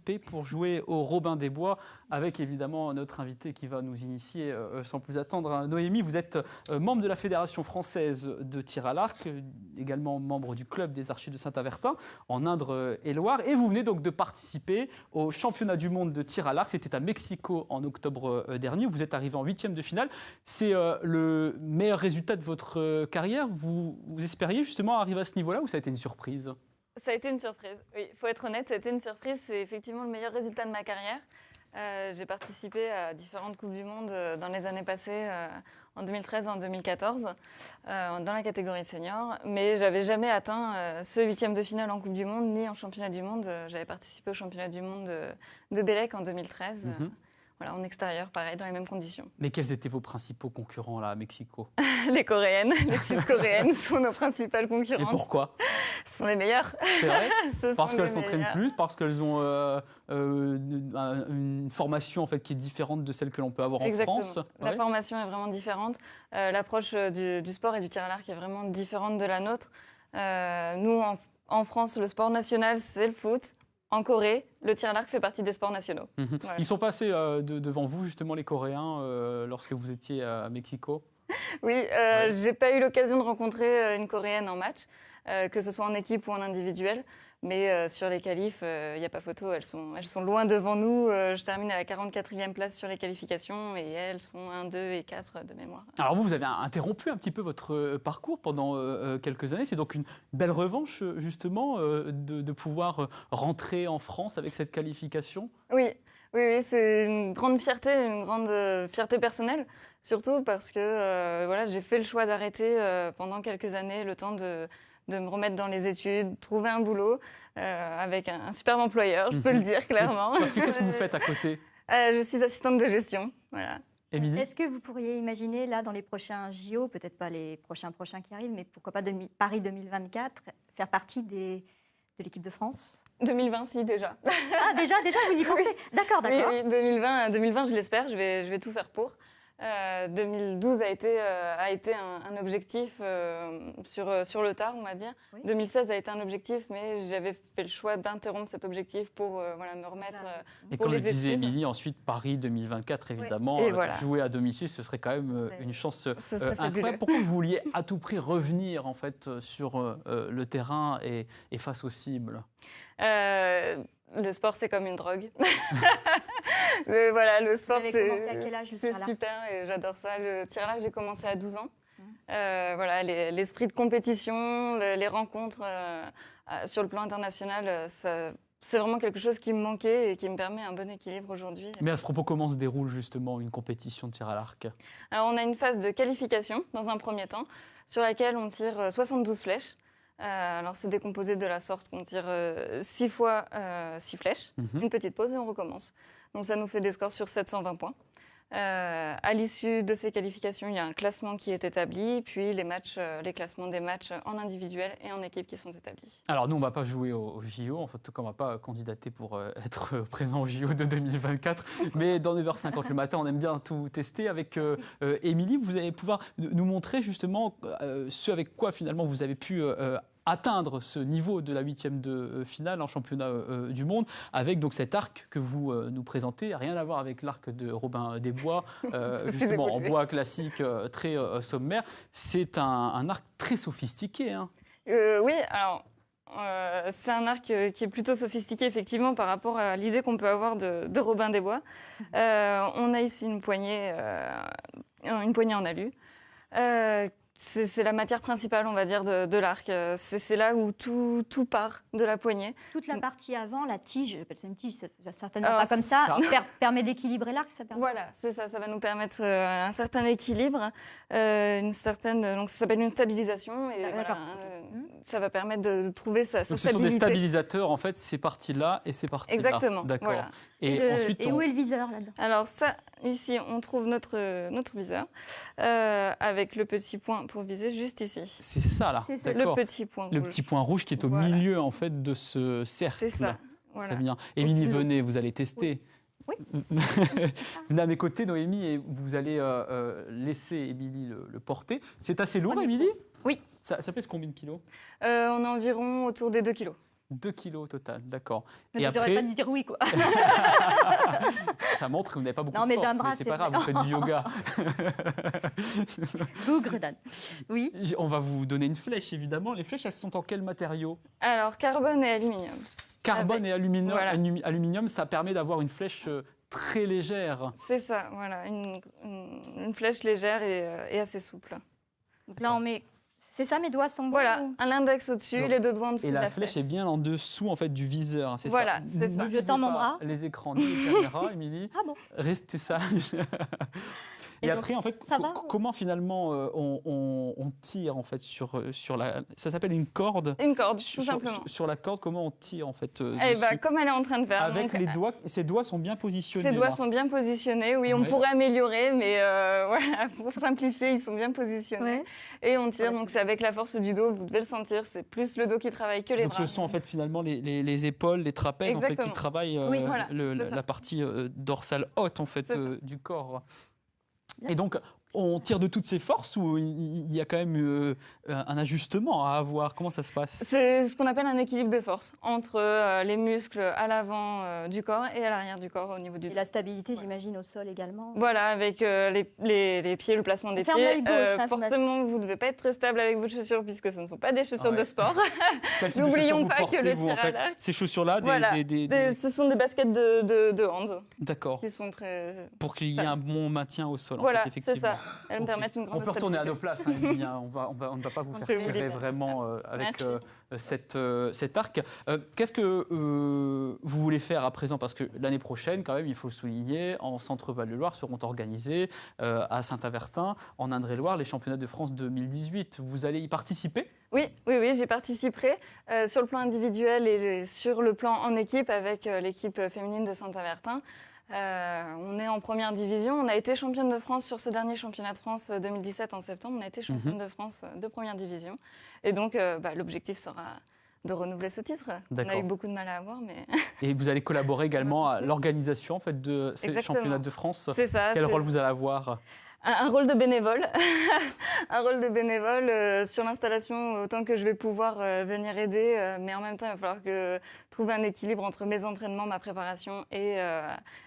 participer pour jouer au Robin des Bois avec évidemment notre invité qui va nous initier sans plus attendre. Noémie, vous êtes membre de la Fédération française de tir à l'arc, également membre du club des archers de Saint-Avertin en Indre-et-Loire, et vous venez donc de participer au championnat du monde de tir à l'arc. C'était à Mexico en octobre dernier. Vous êtes arrivé en 8e de finale. C'est le meilleur résultat de votre carrière. Vous espériez justement arriver à ce niveau-là ou ça a été une surprise ? Ça a été une surprise, oui, il faut être honnête, ça a été une surprise. C'est effectivement le meilleur résultat de ma carrière. J'ai participé à différentes Coupes du Monde dans les années passées, en 2013 et en 2014, dans la catégorie senior. Mais je n'avais jamais atteint ce 8e de finale en Coupe du Monde, ni en Championnat du Monde. J'avais participé au Championnat du Monde de Bélec en 2013. Voilà, en extérieur, pareil, dans les mêmes conditions. Mais quels étaient vos principaux concurrents là à Mexico ? Les Coréennes, les Sud-Coréennes sont nos principales concurrentes. Et pourquoi ? Ce sont les meilleures. C'est vrai ? Parce qu'elles les s'entraînent meilleures. plus, parce qu'elles ont une formation en fait, qui est différente de celle que l'on peut avoir en France. La Ouais. formation est vraiment différente. L'approche du sport et du tir à l'arc est vraiment différente de la nôtre. Nous, en France, le sport national, c'est le foot. En Corée, le tir à l'arc fait partie des sports nationaux. Voilà. Ils sont passés devant vous, justement, les Coréens, lorsque vous étiez à Mexico ? Oui, j'ai pas eu l'occasion de rencontrer une Coréenne en match, que ce soit en équipe ou en individuel. Mais sur les qualifs, il n'y a pas photo, elles sont loin devant nous. Je termine à la 44e place sur les qualifications et elles sont 1, 2 et 4 de mémoire. Alors vous avez interrompu un petit peu votre parcours pendant quelques années. C'est donc une belle revanche, justement, de pouvoir rentrer en France avec cette qualification ? Oui, c'est une grande fierté personnelle, surtout parce que voilà, j'ai fait le choix d'arrêter pendant quelques années, le temps de me remettre dans les études, trouver un boulot avec un superbe employeur, je peux le dire clairement. Parce que qu'est-ce que vous faites à côté ? Je suis assistante de gestion, voilà. Émilie ? Est-ce que vous pourriez imaginer, là, dans les prochains JO, peut-être pas les prochains qui arrivent, mais pourquoi pas Paris 2024, faire partie de l'équipe de France ? 2020, si, déjà. Ah, déjà, vous y pensez ? D'accord. Oui, 2020, je l'espère, je vais tout faire pour. 2012 a été un objectif sur le tard, on va dire. Oui. 2016 a été un objectif, mais j'avais fait le choix d'interrompre cet objectif pour me remettre Et pour comme le les disait études. Émilie, ensuite Paris 2024, évidemment, Et voilà. jouer à domicile, ce serait quand même une chance fabuleux. incroyable. Pourquoi vous vouliez à tout prix revenir en fait, sur le terrain et face aux cibles ? Le sport, c'est comme une drogue. Voilà, le sport, Vous avez commencé à quel âge, le tir à l'arc ? C'est super et j'adore ça. Le tir à l'arc, j'ai commencé à 12 ans. Voilà, l'esprit de compétition, les rencontres sur le plan international, c'est vraiment quelque chose qui me manquait et qui me permet un bon équilibre aujourd'hui. Mais à ce propos, comment se déroule justement une compétition de tir à l'arc ? Alors, on a une phase de qualification dans un premier temps, sur laquelle on tire 72 flèches. Alors c'est décomposé de la sorte qu'on tire 6 fois 6 flèches, une petite pause et on recommence. Donc ça nous fait des scores sur 720 points. À l'issue de ces qualifications, il y a un classement qui est établi, puis les classements des matchs en individuel et en équipe qui sont établis. Alors nous, on ne va pas jouer au JO, en fait, on ne va pas candidater pour être présent au JO de 2024, mais dans 9h50 le matin, on aime bien tout tester. Avec Émilie, vous allez pouvoir nous montrer justement ce avec quoi finalement vous avez pu atteindre ce niveau de la 8e de finale en championnat du monde, avec donc cet arc que vous nous présentez, rien à voir avec l'arc de Robin des Bois, justement en bois classique, très sommaire. C'est un arc très sophistiqué. Hein. Oui, alors c'est un arc qui est plutôt sophistiqué effectivement par rapport à l'idée qu'on peut avoir de Robin des Bois. On a ici une poignée en alu. C'est la matière principale, on va dire, de l'arc. C'est là où tout part de la poignée. Toute la partie avant, la tige, j'appelle ça une tige, c'est certainement pas comme ça, permet d'équilibrer l'arc, ça permet. Voilà, c'est ça, ça va nous permettre un certain équilibre, donc ça s'appelle une stabilisation, et voilà, ça va permettre de trouver sa donc stabilité. Ce sont des stabilisateurs, en fait, ces parties-là et ces parties-là. Exactement, d'accord. voilà. Et où est le viseur là-dedans ? Alors ça, ici, on trouve notre viseur, avec le petit point pour viser juste ici. C'est ça, là. C'est ça. Le petit point rouge. Le petit point rouge qui est au milieu, en fait, de ce cercle. C'est ça. Voilà. Très bien. Émilie, venez, vous allez tester. Oui. Venez à mes côtés, Noémie, et vous allez laisser Émilie le porter. C'est assez lourd, Émilie ? Oui. Ça pèse combien de kilos ? On a environ autour des 2 kilos. 2 kilos au total, d'accord. Mais Et j'aurais après, pas dû dire oui, quoi. ça montre que vous n'avez pas beaucoup Non, de mais force, d'un bras, c'est c'est pas grave, vrai. vous faites du yoga. Bougre, Dan. Oui. On va vous donner une flèche, évidemment. Les flèches, elles sont en quel matériau? Alors, carbone et aluminium. Carbone et aluminium, voilà. aluminium, ça permet d'avoir une flèche très légère. C'est ça, voilà, une flèche légère et assez souple. Donc là, on met. C'est ça, mes doigts sont bons. Voilà, ou- un index au-dessus, Donc, les deux doigts en dessous Et de la flèche est bien en dessous en fait, du viseur, c'est Voilà, ça. c'est ça. Ne Je tends mon visez pas bras. les écrans ni les caméras, Émilie. Ah bon. Restez sage. Et, Et après, en fait, ça va comment finalement on tire en fait sur la. Ça s'appelle une corde. Une corde, Sur, tout simplement. sur la corde, comment on tire en fait Eh dessus ben, comme elle est en train de faire. Avec donc, les doigts, ses doigts sont bien positionnés. ses doigts là. sont bien positionnés. Oui, on Ouais. pourrait améliorer, mais voilà, pour simplifier, ils sont bien positionnés. Ouais. Et on tire, Ouais. donc c'est avec la force du dos, vous devez le sentir, c'est plus le dos qui travaille que les Donc bras. ce sont en fait finalement les épaules, les trapèzes en fait, qui Exactement. travaillent Oui, voilà, c'est ça. la partie dorsale haute en fait, C'est ça. du corps. Bien. Et donc on tire de toutes ses forces ou il y a quand même un ajustement à avoir? Comment ça se passe? C'est ce qu'on appelle un équilibre de force entre les muscles à l'avant du corps et à l'arrière du corps au niveau du Et dos. la stabilité, j'imagine, au sol également. Voilà, avec les pieds, le placement des On ferme pieds. l'œil gauche, hein, Forcément, vous ne devez pas être très stable avec vos chaussures puisque ce ne sont pas des chaussures Ouais. de sport. Quel type de N'oublions chaussures vous pas que portez le vous en tir à fait? l'arc- Ces chaussures-là, Voilà, ce sont des baskets de hand D'accord. qui sont très... Pour qu'il y ait Ça. un bon maintien au sol. en Voilà, fait, c'est effectivement. ça. Elles me Ok. permettent une grande On peut retourner à stabilité. nos places, hein, Émilie, hein. On ne va pas vous On faire peut tirer oublier. vraiment avec Merci. cet arc. Qu'est-ce que vous voulez faire à présent? Parce que l'année prochaine, quand même, il faut le souligner, en Centre Val-de-Loire seront organisés à Saint-Avertin, en Indre-et-Loire, les championnats de France 2018. Vous allez y participer? Oui, j'y participerai sur le plan individuel et sur le plan en équipe avec l'équipe féminine de Saint-Avertin. On est en première division. On a été championne de France sur ce dernier championnat de France 2017 en septembre. On a été championne de France de première division. Et donc, l'objectif sera de renouveler ce titre. On a D'accord. eu beaucoup de mal à avoir, mais Et vous allez collaborer également à l'organisation en fait, de ces Exactement. championnats de France. c'est ça. Quel c'est- rôle vous allez avoir? Un rôle de bénévole, un rôle de bénévole sur l'installation autant que je vais pouvoir venir aider, mais en même temps il va falloir que trouver un équilibre entre mes entraînements, ma préparation et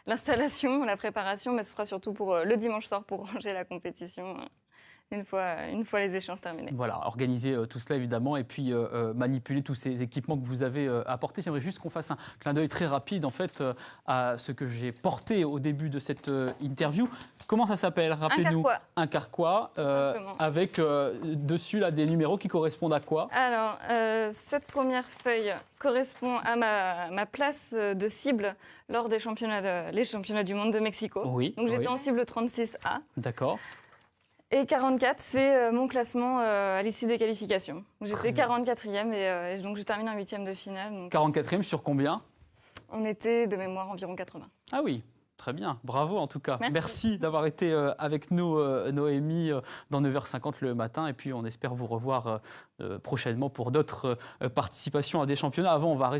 l'installation, la préparation, mais ce sera surtout pour le dimanche soir pour ranger la compétition une fois les échéances terminées. Voilà, organiser tout cela évidemment et puis manipuler tous ces équipements que vous avez apportés. J'aimerais juste qu'on fasse un clin d'œil très rapide en fait à ce que j'ai porté au début de cette interview. Comment ça s'appelle? Rappelez-nous. carquois. Un carquois simplement. avec dessus là, des numéros qui correspondent à quoi? Alors, cette première feuille correspond à ma place de cible lors des les championnats du monde de Mexico. Oui, Donc j'étais oui. en cible 36A. D'accord. Et 44, c'est mon classement à l'issue des qualifications. Très J'étais bien. 44e et donc je termine en 8e de finale. Donc 44e sur combien? on était de mémoire environ 80. Ah oui, très bien. Bravo en tout cas. Merci. D'avoir été avec nous, Noémie, dans 9h50 le matin. Et puis on espère vous revoir prochainement pour d'autres participations à des championnats. Avant, on va rester